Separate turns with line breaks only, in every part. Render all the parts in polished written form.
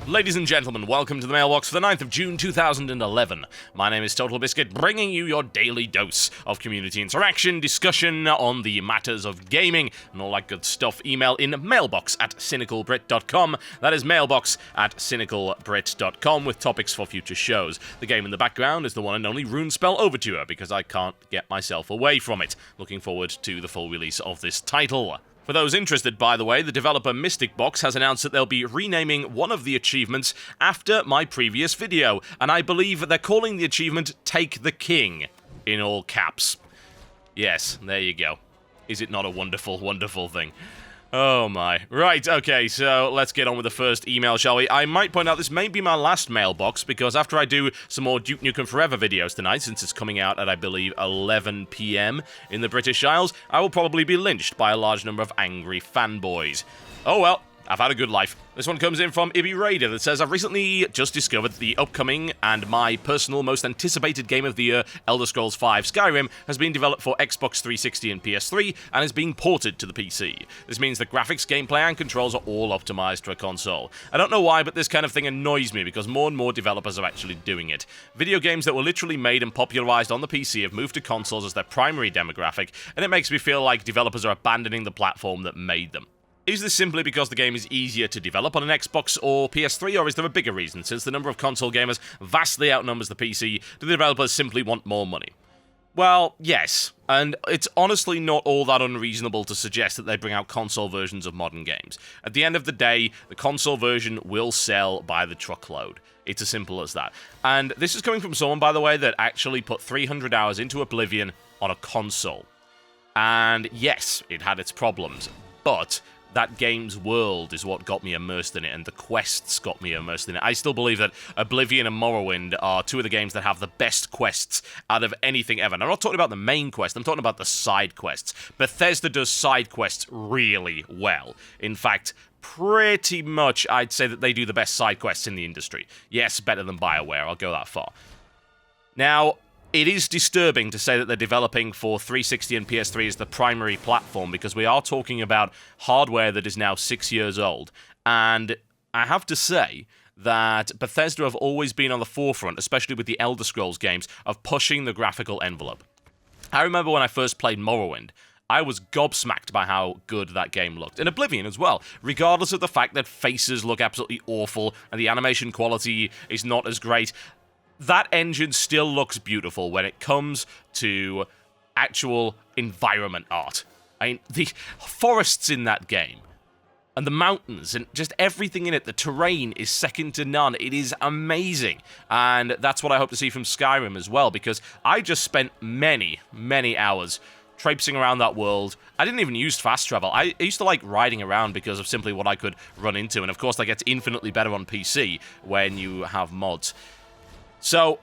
Ladies and gentlemen, welcome to the Mailbox for the 9th of June 2011. My name is Totalbiscuit, bringing you your daily dose of community interaction, discussion on the matters of gaming, and all that good stuff. Email in mailbox@cynicalbrit.com. That is mailbox@cynicalbrit.com with topics for future shows. The game in the background is the one and only Runespell Overture, because I can't get myself away from it. Looking forward to the full release of this title. For those interested, by the way, the developer Mystic Box has announced that they'll be renaming one of the achievements after my previous video, and I believe they're calling the achievement Take the King, in all caps. Yes, there you go. Is it not a wonderful, wonderful thing? Oh my. Right, okay, so let's get on with the first email, shall we? I might point out this may be my last mailbox, because after I do some more Duke Nukem Forever videos tonight, since it's coming out at, I believe, 11 PM in the British Isles, I will probably be lynched by a large number of angry fanboys. Oh well. I've had a good life. This one comes in from Ibby Raider that says, I've recently just discovered the upcoming and my personal most anticipated game of the year, Elder Scrolls V Skyrim, has been developed for Xbox 360 and PS3 and is being ported to the PC. This means the graphics, gameplay, and controls are all optimized for a console. I don't know why, but this kind of thing annoys me because more and more developers are actually doing it. Video games that were literally made and popularized on the PC have moved to consoles as their primary demographic, and it makes me feel like developers are abandoning the platform that made them. Is this simply because the game is easier to develop on an Xbox or PS3, or is there a bigger reason? Since the number of console gamers vastly outnumbers the PC, do the developers simply want more money? Well, yes, and it's honestly not all that unreasonable to suggest that they bring out console versions of modern games. At the end of the day, the console version will sell by the truckload. It's as simple as that. And this is coming from someone, by the way, that actually put 300 hours into Oblivion on a console. And yes, it had its problems, but that game's world is what got me immersed in it, and the quests got me immersed in it. I still believe that Oblivion and Morrowind are two of the games that have the best quests out of anything ever. And I'm not talking about the main quest, I'm talking about the side quests. Bethesda does side quests really well. In fact, pretty much I'd say that they do the best side quests in the industry. Yes, better than BioWare, I'll go that far. Now, it is disturbing to say that they're developing for 360 and PS3 as the primary platform, because we are talking about hardware that is now 6 years old. And I have to say that Bethesda have always been on the forefront, especially with the Elder Scrolls games, of pushing the graphical envelope. I remember when I first played Morrowind, I was gobsmacked by how good that game looked. And Oblivion as well, regardless of the fact that faces look absolutely awful and the animation quality is not as great. That engine still looks beautiful when it comes to actual environment art. I mean, the forests in that game, and the mountains, and just everything in it, the terrain is second to none. It is amazing. And that's what I hope to see from Skyrim as well, because I just spent many, many hours traipsing around that world. I didn't even use fast travel. I used to like riding around because of simply what I could run into, and of course that gets infinitely better on PC when you have mods. So,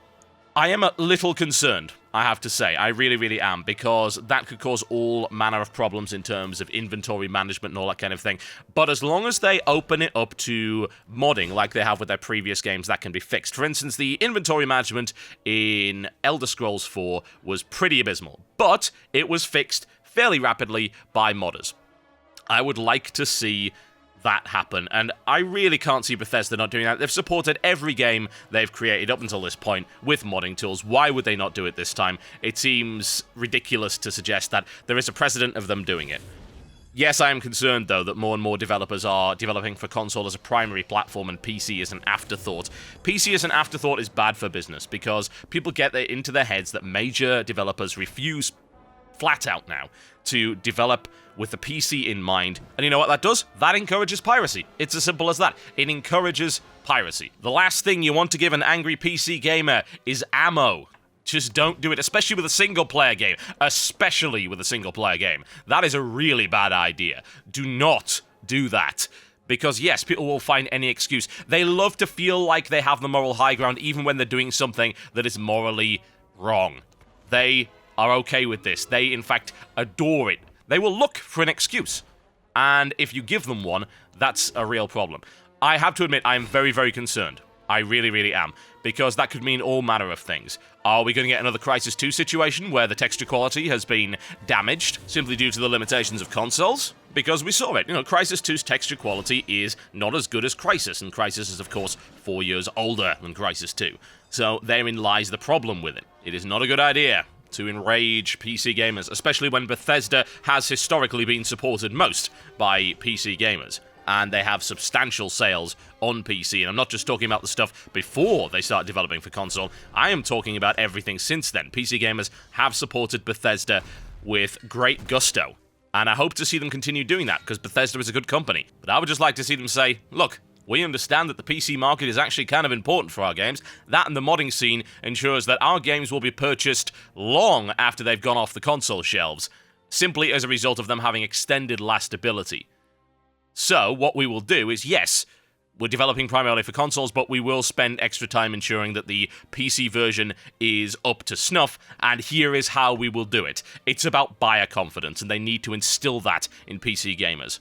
I am a little concerned, I have to say. I really, really am, because that could cause all manner of problems in terms of inventory management and all that kind of thing. But as long as they open it up to modding, like they have with their previous games, that can be fixed. For instance, the inventory management in Elder Scrolls 4 was pretty abysmal, but it was fixed fairly rapidly by modders. I would like to see that happen, and I really can't see Bethesda not doing that. They've supported every game they've created up until this point with modding tools. Why would they not do it this time? It seems ridiculous to suggest that there is a precedent of them doing it. Yes, I am concerned, though, that more and more developers are developing for console as a primary platform and PC as an afterthought. PC as an afterthought is bad for business, because people get it into their heads that major developers refuse flat out now to develop with the PC in mind. And you know what that does? That encourages piracy. It's as simple as that. It encourages piracy. The last thing you want to give an angry PC gamer is ammo. Just don't do it, especially with a single-player game. Especially with a single-player game. That is a really bad idea. Do not do that. Because, yes, people will find any excuse. They love to feel like they have the moral high ground even when they're doing something that is morally wrong. They are okay with this. They, in fact, adore it. They will look for an excuse. And if you give them one, that's a real problem. I have to admit, I am very, very concerned I really, really am. Because that could mean all manner of things. Are we going to get another Crysis 2 situation where the texture quality has been damaged simply due to the limitations of consoles? Because we saw it. Crysis 2's texture quality is not as good as Crysis, and Crysis is, of course, 4 years older than Crysis 2. So therein lies the problem with it. It is not a good idea to enrage PC gamers, especially when Bethesda has historically been supported most by PC gamers. And they have substantial sales on PC. And I'm not just talking about the stuff before they start developing for console. I am talking about everything since then. PC gamers have supported Bethesda with great gusto. And I hope to see them continue doing that, because Bethesda is a good company. But I would just like to see them say, look, we understand that the PC market is actually kind of important for our games. That and the modding scene ensures that our games will be purchased long after they've gone off the console shelves, simply as a result of them having extended lastability. So, what we will do is, yes, we're developing primarily for consoles, but we will spend extra time ensuring that the PC version is up to snuff, and here is how we will do it. It's about buyer confidence, and they need to instill that in PC gamers.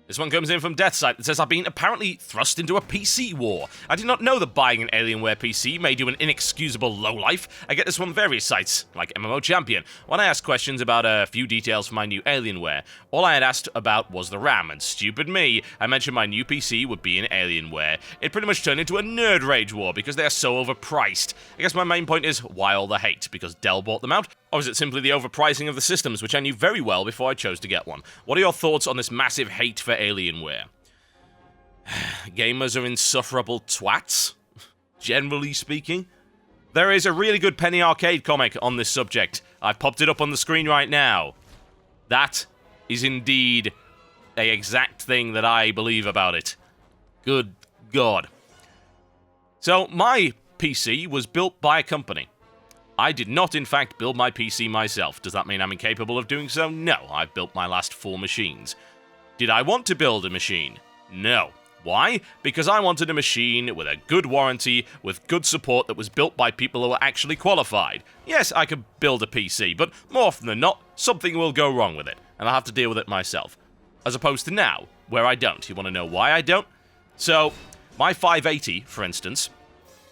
This one comes in from DeathSight that says, I've been apparently thrust into a PC war. I did not know that buying an Alienware PC made you an inexcusable lowlife. I get this from various sites, like MMO Champion. When I asked questions about a few details for my new Alienware, all I had asked about was the RAM, and stupid me, I mentioned my new PC would be an Alienware. It pretty much turned into a nerd rage war because they are so overpriced. I guess my main point is, why all the hate? Because Dell bought them out? Or is it simply the overpricing of the systems, which I knew very well before I chose to get one? What are your thoughts on this massive hate for Alienware? Gamers are insufferable twats, generally speaking. There is a really good Penny Arcade comic on this subject. I've popped it up on the screen right now. That is indeed an exact thing that I believe about it. Good God. So, my PC was built by a company. I did not, in fact, build my PC myself. Does that mean I'm incapable of doing so? No, I've built my last 4 machines. Did I want to build a machine? No. Why? Because I wanted a machine with a good warranty, with good support that was built by people who were actually qualified. Yes, I could build a PC, but more often than not, something will go wrong with it, and I'll have to deal with it myself. As opposed to now, where I don't. You want to know why I don't? So, my 580, for instance,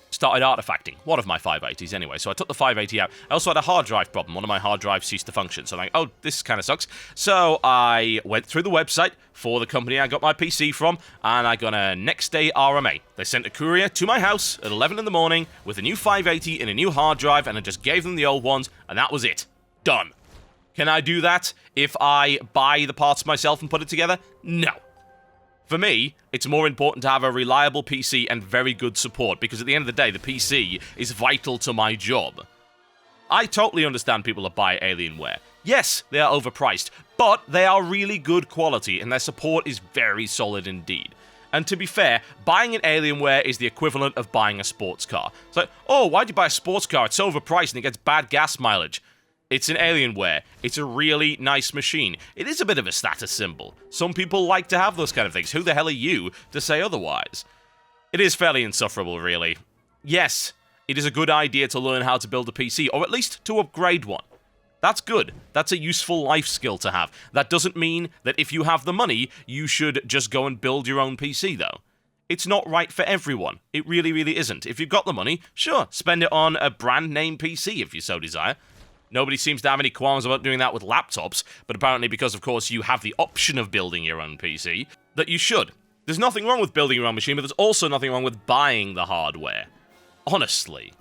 started artifacting. One of my 580s anyway, so I took the 580 out. I also had a hard drive problem. One of my hard drives ceased to function, so I'm like, oh, this kind of sucks. So I went through the website for the company I got my PC from, and I got a next day RMA. They sent a courier to my house at 11 in the morning with a new 580 and a new hard drive, and I just gave them the old ones, and that was it. Done. Can I do that if I buy the parts myself and put it together? No. For me, it's more important to have a reliable PC and very good support, because at the end of the day, the PC is vital to my job. I totally understand people that buy Alienware. Yes, they are overpriced, but they are really good quality, and their support is very solid indeed. And to be fair, buying an Alienware is the equivalent of buying a sports car. It's like, oh, why'd you buy a sports car? It's overpriced and it gets bad gas mileage. It's an Alienware. It's a really nice machine. It is a bit of a status symbol. Some people like to have those kind of things. Who the hell are you to say otherwise? It is fairly insufferable, really. Yes, it is a good idea to learn how to build a PC, or at least to upgrade one. That's good. That's a useful life skill to have. That doesn't mean that if you have the money, you should just go and build your own PC, though. It's not right for everyone. It really, really isn't. If you've got the money, sure, spend it on a brand name PC if you so desire. Nobody seems to have any qualms about doing that with laptops, but apparently because, of course, you have the option of building your own PC, that you should. There's nothing wrong with building your own machine, but there's also nothing wrong with buying the hardware. Honestly.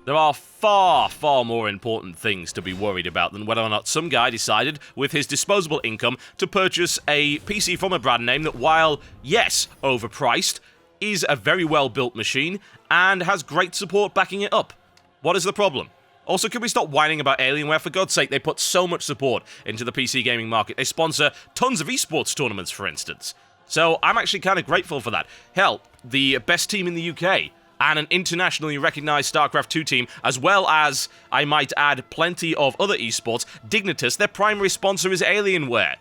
There are far, far more important things to be worried about than whether or not some guy decided, with his disposable income, to purchase a PC from a brand name that, while, yes, overpriced, is a very well-built machine, and has great support backing it up. What is the problem? Also, can we stop whining about Alienware? For God's sake, they put so much support into the PC gaming market. They sponsor tons of esports tournaments, for instance. So I'm actually kind of grateful for that. Hell, the best team in the UK, and an internationally recognized StarCraft 2 team, as well as, I might add, plenty of other esports, Dignitas, their primary sponsor is Alienware.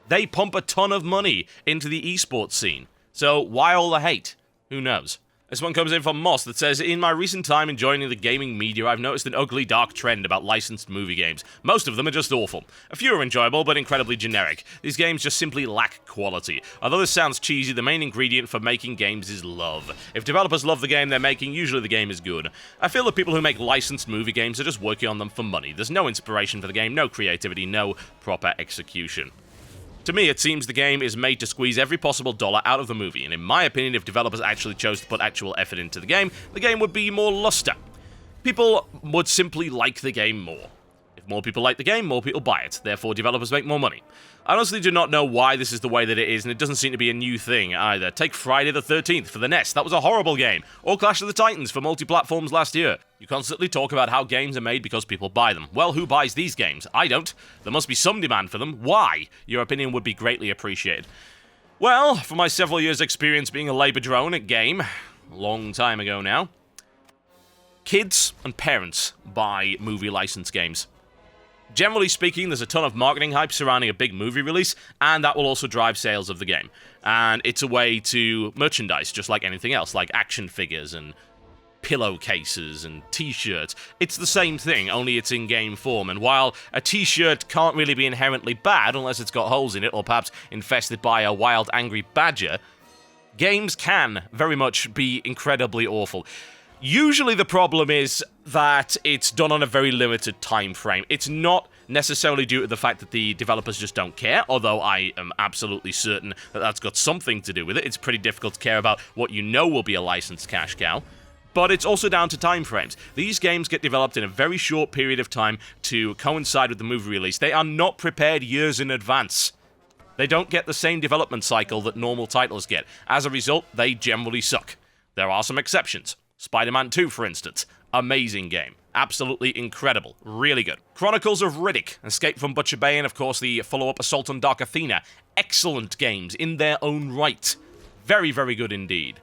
They pump a ton of money into the esports scene. So why all the hate? Who knows? This one comes in from Moss that says, in my recent time enjoying the gaming media, I've noticed an ugly, dark trend about licensed movie games. Most of them are just awful. A few are enjoyable, but incredibly generic. These games just simply lack quality. Although this sounds cheesy, the main ingredient for making games is love. If developers love the game they're making, usually the game is good. I feel that people who make licensed movie games are just working on them for money. There's no inspiration for the game, no creativity, no proper execution. To me, it seems the game is made to squeeze every possible dollar out of the movie, and in my opinion, if developers actually chose to put actual effort into the game would be more luster. People would simply like the game more. If more people like the game, more people buy it. Therefore, developers make more money. I honestly do not know why this is the way that it is, and it doesn't seem to be a new thing either. Take Friday the 13th for the NES. That was a horrible game. Or Clash of the Titans for multi-platforms last year. You constantly talk about how games are made because people buy them. Well, who buys these games? I don't. There must be some demand for them. Why? Your opinion would be greatly appreciated. Well, for my several years' experience being a labor drone at game, a long time ago now, kids and parents buy movie license games. Generally speaking, there's a ton of marketing hype surrounding a big movie release, and that will also drive sales of the game. And it's a way to merchandise, just like anything else, like action figures and pillowcases and t-shirts. It's the same thing, only it's in game form, and while a t-shirt can't really be inherently bad unless it's got holes in it or perhaps infested by a wild angry badger, games can very much be incredibly awful. Usually the problem is that it's done on a very limited time frame. It's not necessarily due to the fact that the developers just don't care, although I am absolutely certain that that's got something to do with it. It's pretty difficult to care about what you know will be a licensed cash cow. But it's also down to time frames. These games get developed in a very short period of time to coincide with the movie release. They are not prepared years in advance. They don't get the same development cycle that normal titles get. As a result, they generally suck. There are some exceptions. Spider-Man 2, for instance. Amazing game. Absolutely incredible. Really good. Chronicles of Riddick, Escape from Butcher Bay, and of course the follow-up Assault on Dark Athena. Excellent games in their own right. Very, very good indeed.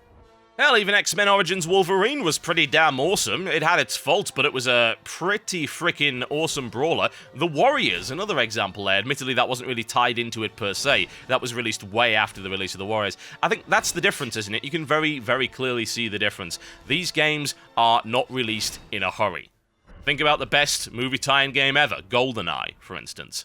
Hell, even X-Men Origins Wolverine was pretty damn awesome. It had its faults, but it was a pretty freaking awesome brawler. The Warriors, another example there. Admittedly, that wasn't really tied into it per se. That was released way after the release of the Warriors. I think that's the difference, isn't it? You can very, very clearly see the difference. These games are not released in a hurry. Think about the best movie tie-in game ever, GoldenEye, for instance.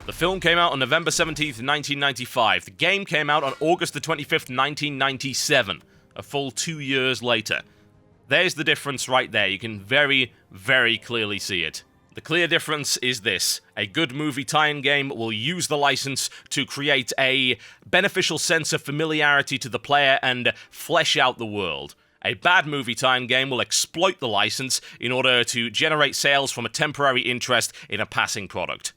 The film came out on November 17th, 1995. The game came out on August the 25th, 1997. A full 2 years later. There's the difference right there. You can very, very clearly see it. The clear difference is this. A good movie tie-in game will use the license to create a beneficial sense of familiarity to the player and flesh out the world. A bad movie tie-in game will exploit the license in order to generate sales from a temporary interest in a passing product.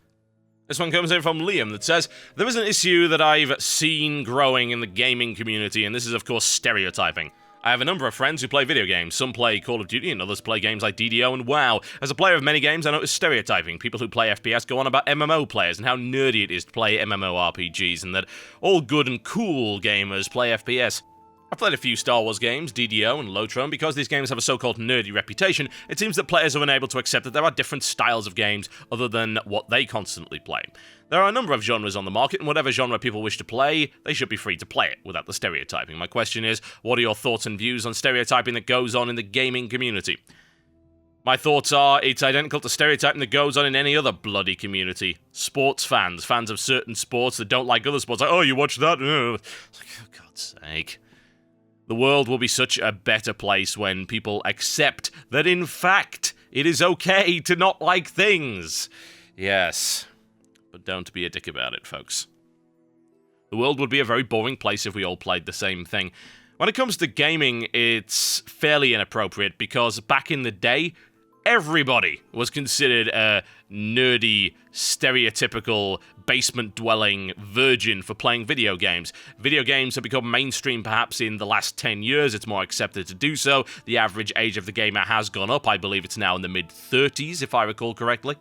This one comes in from Liam that says, there is an issue that I've seen growing in the gaming community, and this is, of course, stereotyping. I have a number of friends who play video games. Some play Call of Duty, and others play games like DDO and WoW. As a player of many games, I notice stereotyping. People who play FPS go on about MMO players and how nerdy it is to play MMORPGs, and that all good and cool gamers play FPS. I've played a few Star Wars games, DDO and Lotro, and because these games have a so-called nerdy reputation, it seems that players are unable to accept that there are different styles of games other than what they constantly play. There are a number of genres on the market, and whatever genre people wish to play, they should be free to play it without the stereotyping. My question is, what are your thoughts and views on stereotyping that goes on in the gaming community? My thoughts are, it's identical to stereotyping that goes on in any other bloody community. Sports fans, fans of certain sports that don't like other sports, like, oh, you watch that? It's like, oh, God's sake. The world will be such a better place when people accept that, in fact, it is okay to not like things. Yes, but don't be a dick about it, folks. The world would be a very boring place if we all played the same thing. When it comes to gaming, it's fairly inappropriate because back in the day, everybody was considered a nerdy, stereotypical, basement-dwelling virgin for playing video games. Video games have become mainstream perhaps in the last 10 years. It's more accepted to do so. The average age of the gamer has gone up. I believe it's now in the mid-30s, if I recall correctly.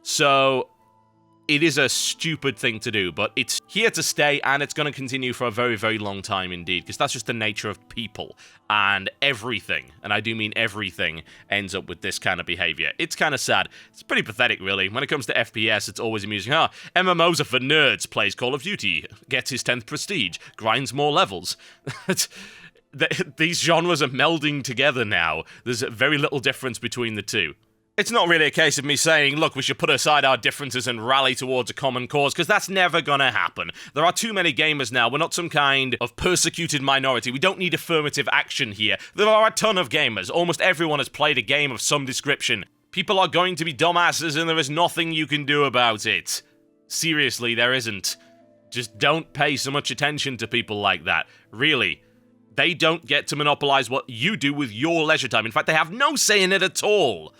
So it is a stupid thing to do, but it's here to stay, and it's going to continue for a very, very long time indeed, because that's just the nature of people, and everything, and I do mean everything, ends up with this kind of behavior. It's kind of sad. It's pretty pathetic, really. When it comes to FPS, it's always amusing. MMOs are for nerds, plays Call of Duty, gets his 10th prestige, grinds more levels. these genres are melding together now. There's very little difference between the two. It's not really a case of me saying, look, we should put aside our differences and rally towards a common cause, because that's never gonna happen. There are too many gamers now. We're not some kind of persecuted minority. We don't need affirmative action here. There are a ton of gamers. Almost everyone has played a game of some description. People are going to be dumbasses, and there is nothing you can do about it. Seriously, there isn't. Just don't pay so much attention to people like that. Really. They don't get to monopolize what you do with your leisure time. In fact, they have no say in it at all.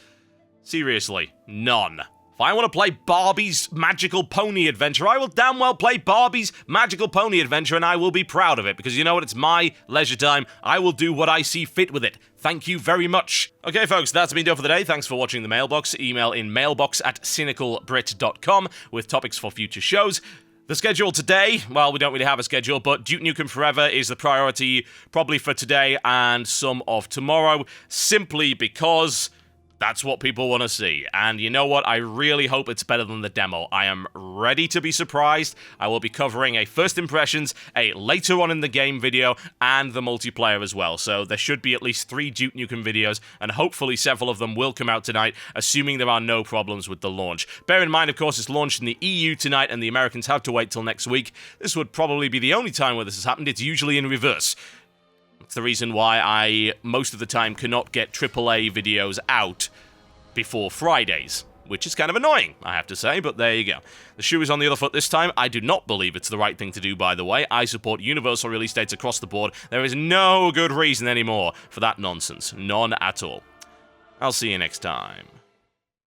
Seriously, none. If I want to play Barbie's Magical Pony Adventure, I will damn well play Barbie's Magical Pony Adventure, and I will be proud of it, because you know what? It's my leisure time. I will do what I see fit with it. Thank you very much. Okay, folks, that's been done for the day. Thanks for watching the Mailbox. Email in mailbox@cynicalbrit.com with topics for future shows. The schedule today, well, we don't really have a schedule, but Duke Nukem Forever is the priority probably for today and some of tomorrow, simply because that's what people want to see. And you know what? I really hope it's better than the demo. I am ready to be surprised. I will be covering a first impressions, a later on in the game video, and the multiplayer as well. So there should be at least 3 Duke Nukem videos, and hopefully several of them will come out tonight, assuming there are no problems with the launch. Bear in mind, of course, it's launched in the EU tonight, and the Americans have to wait till next week. This would probably be the only time where this has happened. It's usually in reverse. It's the reason why I, most of the time, cannot get AAA videos out before Fridays, which is kind of annoying, I have to say, but there you go. The shoe is on the other foot this time. I do not believe it's the right thing to do, by the way. I support universal release dates across the board. There is no good reason anymore for that nonsense. None at all. I'll see you next time.